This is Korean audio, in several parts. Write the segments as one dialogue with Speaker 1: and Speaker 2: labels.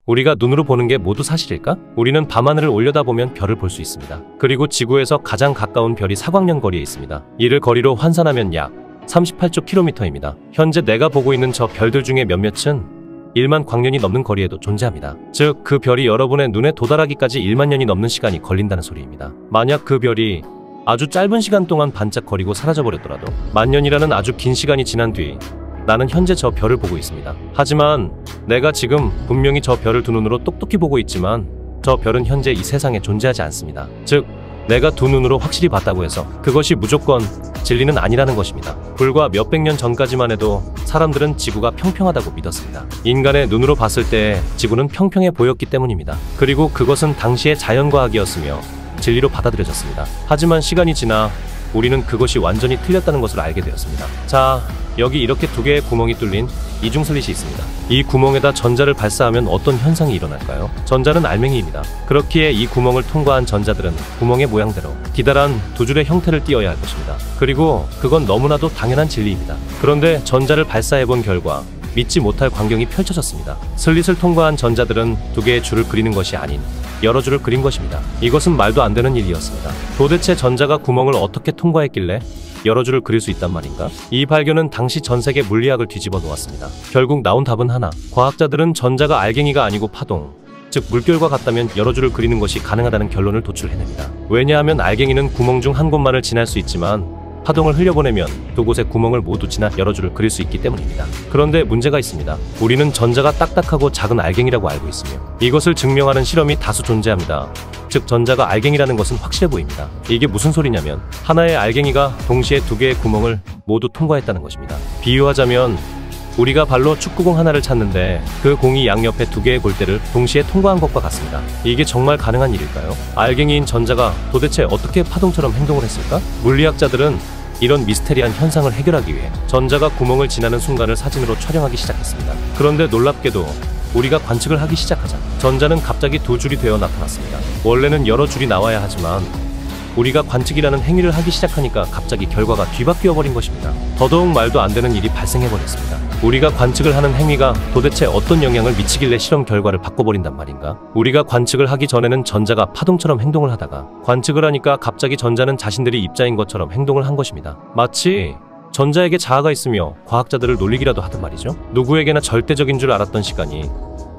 Speaker 1: 우리가 눈으로 보는 게 모두 사실일까? 우리는 밤하늘을 올려다보면 별을 볼 수 있습니다. 그리고 지구에서 가장 가까운 별이 사광년 거리에 있습니다. 이를 거리로 환산하면 약 38조 km입니다. 현재 내가 보고 있는 저 별들 중에 몇몇은 1만 광년이 넘는 거리에도 존재합니다. 즉, 그 별이 여러분의 눈에 도달하기까지 1만 년이 넘는 시간이 걸린다는 소리입니다. 만약 그 별이 아주 짧은 시간 동안 반짝거리고 사라져버렸더라도 만년이라는 아주 긴 시간이 지난 뒤 나는 현재 저 별을 보고 있습니다. 하지만 내가 지금 분명히 저 별을 두 눈으로 똑똑히 보고 있지만 저 별은 현재 이 세상에 존재하지 않습니다. 즉, 내가 두 눈으로 확실히 봤다고 해서 그것이 무조건 진리는 아니라는 것입니다. 불과 몇백 년 전까지만 해도 사람들은 지구가 평평하다고 믿었습니다. 인간의 눈으로 봤을 때 지구는 평평해 보였기 때문입니다. 그리고 그것은 당시의 자연과학이었으며 진리로 받아들여졌습니다. 하지만 시간이 지나 우리는 그것이 완전히 틀렸다는 것을 알게 되었습니다. 자, 여기 이렇게 두 개의 구멍이 뚫린 이중 슬릿이 있습니다. 이 구멍에다 전자를 발사하면 어떤 현상이 일어날까요? 전자는 알맹이입니다. 그렇기에 이 구멍을 통과한 전자들은 구멍의 모양대로 기다란 두 줄의 형태를 띄어야 할 것입니다. 그리고 그건 너무나도 당연한 진리입니다. 그런데 전자를 발사해본 결과 믿지 못할 광경이 펼쳐졌습니다. 슬릿을 통과한 전자들은 두 개의 줄을 그리는 것이 아닌 여러 줄을 그린 것입니다. 이것은 말도 안 되는 일이었습니다. 도대체 전자가 구멍을 어떻게 통과했길래 여러 줄을 그릴 수 있단 말인가? 이 발견은 당시 전 세계 물리학을 뒤집어 놓았습니다. 결국 나온 답은 하나. 과학자들은 전자가 알갱이가 아니고 파동, 즉 물결과 같다면 여러 줄을 그리는 것이 가능하다는 결론을 도출해냅니다. 왜냐하면 알갱이는 구멍 중 한 곳만을 지날 수 있지만 파동을 흘려보내면 두 곳의 구멍을 모두 지나 여러 줄을 그릴 수 있기 때문입니다. 그런데 문제가 있습니다. 우리는 전자가 딱딱하고 작은 알갱이라고 알고 있으며 이것을 증명하는 실험이 다수 존재합니다. 즉, 전자가 알갱이라는 것은 확실해 보입니다. 이게 무슨 소리냐면 하나의 알갱이가 동시에 두 개의 구멍을 모두 통과했다는 것입니다. 비유하자면 우리가 발로 축구공 하나를 찼는데 그 공이 양옆에 두 개의 골대를 동시에 통과한 것과 같습니다. 이게 정말 가능한 일일까요? 알갱이인 전자가 도대체 어떻게 파동처럼 행동을 했을까? 물리학자들은 이런 미스테리한 현상을 해결하기 위해 전자가 구멍을 지나는 순간을 사진으로 촬영하기 시작했습니다. 그런데 놀랍게도 우리가 관측을 하기 시작하자 전자는 갑자기 두 줄이 되어 나타났습니다. 원래는 여러 줄이 나와야 하지만 우리가 관측이라는 행위를 하기 시작하니까 갑자기 결과가 뒤바뀌어 버린 것입니다. 더더욱 말도 안 되는 일이 발생해 버렸습니다. 우리가 관측을 하는 행위가 도대체 어떤 영향을 미치길래 실험 결과를 바꿔버린단 말인가? 우리가 관측을 하기 전에는 전자가 파동처럼 행동을 하다가 관측을 하니까 갑자기 전자는 자신들이 입자인 것처럼 행동을 한 것입니다. 마치 전자에게 자아가 있으며 과학자들을 놀리기라도 하듯 말이죠. 누구에게나 절대적인 줄 알았던 시간이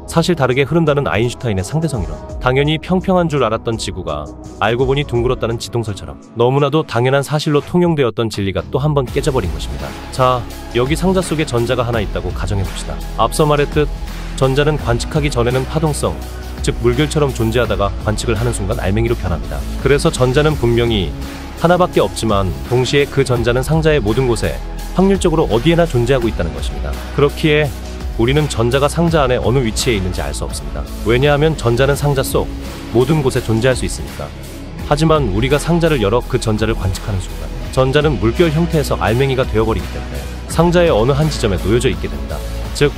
Speaker 1: 사실 다르게 흐른다는 아인슈타인의 상대성이론, 당연히 평평한 줄 알았던 지구가 알고 보니 둥글었다는 지동설처럼 너무나도 당연한 사실로 통용되었던 진리가 또 한 번 깨져버린 것입니다. 자, 여기 상자 속에 전자가 하나 있다고 가정해봅시다. 앞서 말했듯 전자는 관측하기 전에는 파동성, 즉 물결처럼 존재하다가 관측을 하는 순간 알맹이로 변합니다. 그래서 전자는 분명히 하나밖에 없지만 동시에 그 전자는 상자의 모든 곳에 확률적으로 어디에나 존재하고 있다는 것입니다. 그렇기에 우리는 전자가 상자 안에 어느 위치에 있는지 알 수 없습니다. 왜냐하면 전자는 상자 속 모든 곳에 존재할 수 있으니까. 하지만 우리가 상자를 열어 그 전자를 관측하는 순간 전자는 물결 형태에서 알맹이가 되어버리기 때문에 상자의 어느 한 지점에 놓여져 있게 됩니다. 즉,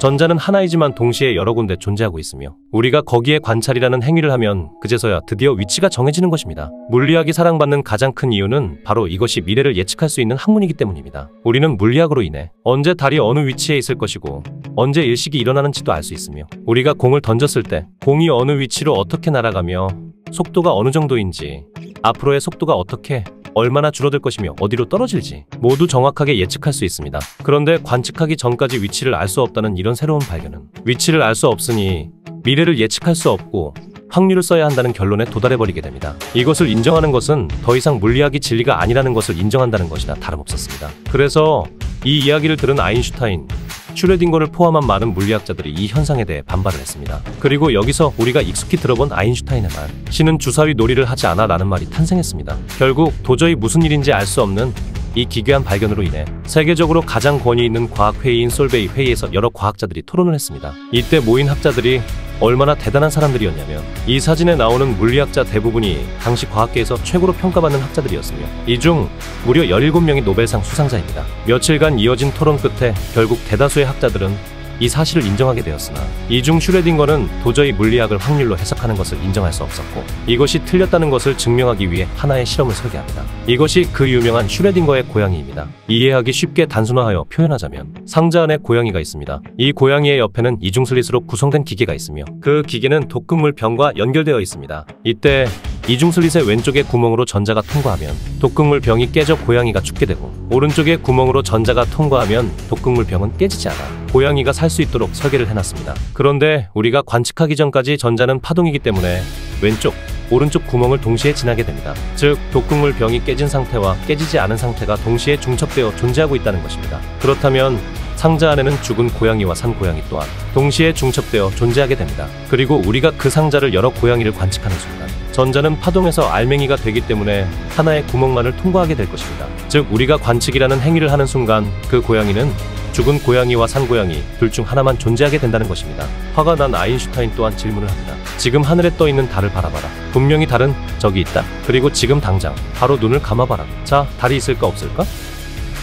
Speaker 1: 전자는 하나이지만 동시에 여러 군데 존재하고 있으며 우리가 거기에 관찰이라는 행위를 하면 그제서야 드디어 위치가 정해지는 것입니다. 물리학이 사랑받는 가장 큰 이유는 바로 이것이 미래를 예측할 수 있는 학문이기 때문입니다. 우리는 물리학으로 인해 언제 달이 어느 위치에 있을 것이고 언제 일식이 일어나는지도 알 수 있으며 우리가 공을 던졌을 때 공이 어느 위치로 어떻게 날아가며 속도가 어느 정도인지 앞으로의 속도가 어떻게 얼마나 줄어들 것이며 어디로 떨어질지 모두 정확하게 예측할 수 있습니다. 그런데 관측하기 전까지 위치를 알 수 없다는 이런 새로운 발견은 위치를 알 수 없으니 미래를 예측할 수 없고 확률을 써야 한다는 결론에 도달해버리게 됩니다. 이것을 인정하는 것은 더 이상 물리학이 진리가 아니라는 것을 인정한다는 것이나 다름없었습니다. 그래서 이 이야기를 들은 아인슈타인, 슈레딩거를 포함한 많은 물리학자들이 이 현상에 대해 반발을 했습니다. 그리고 여기서 우리가 익숙히 들어본 아인슈타인의 말, 신은 주사위 놀이를 하지 않아 라는 말이 탄생했습니다. 결국 도저히 무슨 일인지 알 수 없는 이 기괴한 발견으로 인해 세계적으로 가장 권위 있는 과학회의인 솔베이 회의에서 여러 과학자들이 토론을 했습니다. 이때 모인 학자들이 얼마나 대단한 사람들이었냐면 이 사진에 나오는 물리학자 대부분이 당시 과학계에서 최고로 평가받는 학자들이었으며 이 중 무려 17명이 노벨상 수상자입니다. 며칠간 이어진 토론 끝에 결국 대다수의 학자들은 이 사실을 인정하게 되었으나 이중 슈레딩거는 도저히 물리학을 확률로 해석하는 것을 인정할 수 없었고 이것이 틀렸다는 것을 증명하기 위해 하나의 실험을 설계합니다. 이것이 그 유명한 슈레딩거의 고양이입니다. 이해하기 쉽게 단순화하여 표현하자면 상자 안에 고양이가 있습니다. 이 고양이의 옆에는 이중 슬릿으로 구성된 기계가 있으며 그 기계는 독극물 병과 연결되어 있습니다. 이때 이중 슬릿의 왼쪽의 구멍으로 전자가 통과하면 독극물 병이 깨져 고양이가 죽게 되고 오른쪽의 구멍으로 전자가 통과하면 독극물 병은 깨지지 않아 고양이가 살 수 있도록 설계를 해놨습니다. 그런데 우리가 관측하기 전까지 전자는 파동이기 때문에 왼쪽, 오른쪽 구멍을 동시에 지나게 됩니다. 즉 독극물 병이 깨진 상태와 깨지지 않은 상태가 동시에 중첩되어 존재하고 있다는 것입니다. 그렇다면 상자 안에는 죽은 고양이와 산 고양이 또한 동시에 중첩되어 존재하게 됩니다. 그리고 우리가 그 상자를 열어 고양이를 관측하는 순간 전자는 파동해서 알맹이가 되기 때문에 하나의 구멍만을 통과하게 될 것입니다. 즉 우리가 관측이라는 행위를 하는 순간 그 고양이는 죽은 고양이와 산 고양이 둘 중 하나만 존재하게 된다는 것입니다. 화가 난 아인슈타인 또한 질문을 합니다. 지금 하늘에 떠 있는 달을 바라봐라. 분명히 달은 저기 있다. 그리고 지금 당장 바로 눈을 감아봐라. 자, 달이 있을까 없을까?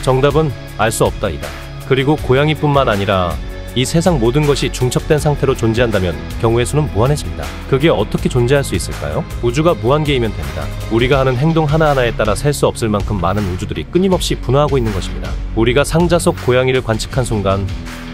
Speaker 1: 정답은 알 수 없다이다. 그리고 고양이뿐만 아니라 이 세상 모든 것이 중첩된 상태로 존재한다면 경우의 수는 무한해집니다. 그게 어떻게 존재할 수 있을까요? 우주가 무한계이면 됩니다. 우리가 하는 행동 하나하나에 따라 셀 수 없을 만큼 많은 우주들이 끊임없이 분화하고 있는 것입니다. 우리가 상자 속 고양이를 관측한 순간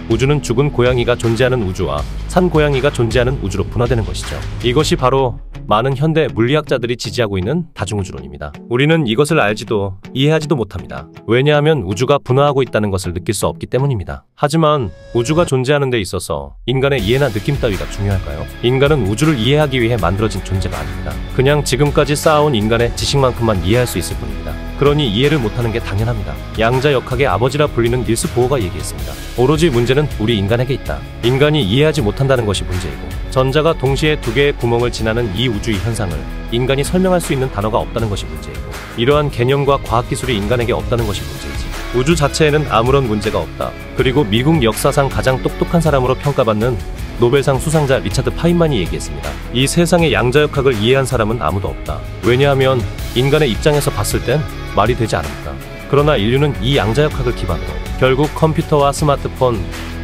Speaker 1: 우주는 죽은 고양이가 존재하는 우주와 산 고양이가 존재하는 우주로 분화되는 것이죠. 이것이 바로 많은 현대 물리학자들이 지지하고 있는 다중우주론입니다. 우리는 이것을 알지도 이해하지도 못합니다. 왜냐하면 우주가 분화하고 있다는 것을 느낄 수 없기 때문입니다. 하지만 우주가 존재하는 데 있어서 인간의 이해나 느낌 따위가 중요할까요? 인간은 우주를 이해하기 위해 만들어진 존재가 아닙니다. 그냥 지금까지 쌓아온 인간의 지식만큼만 이해할 수 있을 뿐입니다. 그러니 이해를 못하는 게 당연합니다. 양자역학의 아버지라 불리는 닐스 보어가 얘기했습니다. 오로지 문제는 우리 인간에게 있다. 인간이 이해하지 못한다는 것이 문제이고 전자가 동시에 두 개의 구멍을 지나는 이 우주의 현상을 인간이 설명할 수 있는 단어가 없다는 것이 문제이고 이러한 개념과 과학기술이 인간에게 없다는 것이 문제이지 우주 자체에는 아무런 문제가 없다. 그리고 미국 역사상 가장 똑똑한 사람으로 평가받는 노벨상 수상자 리차드 파인만이 얘기했습니다. 이 세상의 양자역학을 이해한 사람은 아무도 없다. 왜냐하면 인간의 입장에서 봤을 땐 말이 되지 않으니까. 그러나 인류는 이 양자역학을 기반으로 결국 컴퓨터와 스마트폰,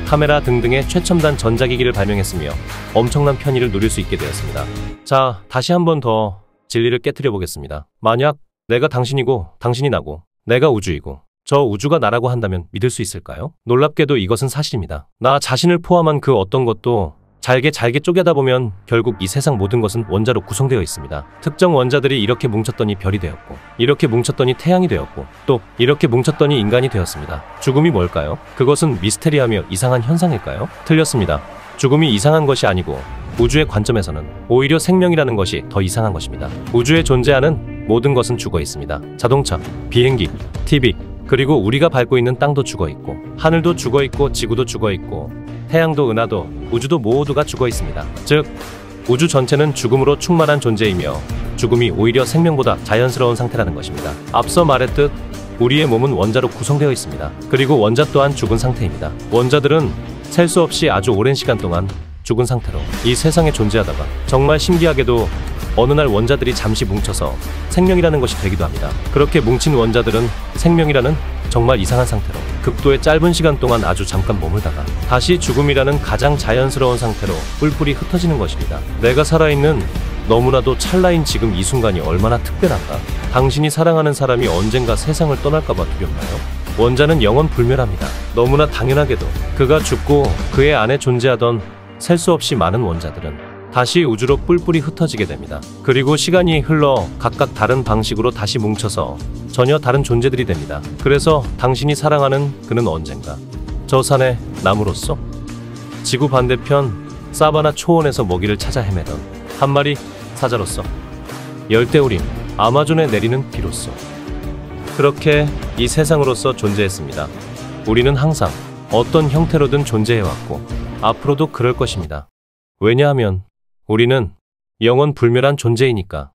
Speaker 1: 카메라 등등의 최첨단 전자기기를 발명했으며 엄청난 편의를 누릴 수 있게 되었습니다. 자, 다시 한 번 더 진리를 깨트려 보겠습니다. 만약 내가 당신이고 당신이 나고 내가 우주이고 저 우주가 나라고 한다면 믿을 수 있을까요? 놀랍게도 이것은 사실입니다. 나 자신을 포함한 그 어떤 것도 잘게 쪼개다 보면 결국 이 세상 모든 것은 원자로 구성되어 있습니다. 특정 원자들이 이렇게 뭉쳤더니 별이 되었고 이렇게 뭉쳤더니 태양이 되었고 또 이렇게 뭉쳤더니 인간이 되었습니다. 죽음이 뭘까요? 그것은 미스테리하며 이상한 현상일까요? 틀렸습니다. 죽음이 이상한 것이 아니고 우주의 관점에서는 오히려 생명이라는 것이 더 이상한 것입니다. 우주에 존재하는 모든 것은 죽어 있습니다. 자동차, 비행기, TV, 그리고 우리가 밟고 있는 땅도 죽어 있고 하늘도 죽어 있고 지구도 죽어 있고 태양도 은하도 우주도 모두가 죽어 있습니다. 즉 우주 전체는 죽음으로 충만한 존재이며 죽음이 오히려 생명보다 자연스러운 상태라는 것입니다. 앞서 말했듯 우리의 몸은 원자로 구성되어 있습니다. 그리고 원자 또한 죽은 상태입니다. 원자들은 셀 수 없이 아주 오랜 시간 동안 죽은 상태로 이 세상에 존재하다가 정말 신기하게도 어느 날 원자들이 잠시 뭉쳐서 생명이라는 것이 되기도 합니다. 그렇게 뭉친 원자들은 생명이라는 정말 이상한 상태로 극도의 짧은 시간 동안 아주 잠깐 머물다가 다시 죽음이라는 가장 자연스러운 상태로 뿔뿔이 흩어지는 것입니다. 내가 살아있는 너무나도 찰나인 지금 이 순간이 얼마나 특별한가. 당신이 사랑하는 사람이 언젠가 세상을 떠날까봐 두렵나요? 원자는 영원 불멸합니다. 너무나 당연하게도 그가 죽고 그의 안에 존재하던 셀 수 없이 많은 원자들은 다시 우주로 뿔뿔이 흩어지게 됩니다. 그리고 시간이 흘러 각각 다른 방식으로 다시 뭉쳐서 전혀 다른 존재들이 됩니다. 그래서 당신이 사랑하는 그는 언젠가 저 산의 나무로서 지구 반대편 사바나 초원에서 먹이를 찾아 헤매던 한 마리 사자로서 열대우림 아마존에 내리는 비로소 그렇게 이 세상으로서 존재했습니다. 우리는 항상 어떤 형태로든 존재해왔고 앞으로도 그럴 것입니다. 왜냐하면 우리는 영원 불멸한 존재이니까.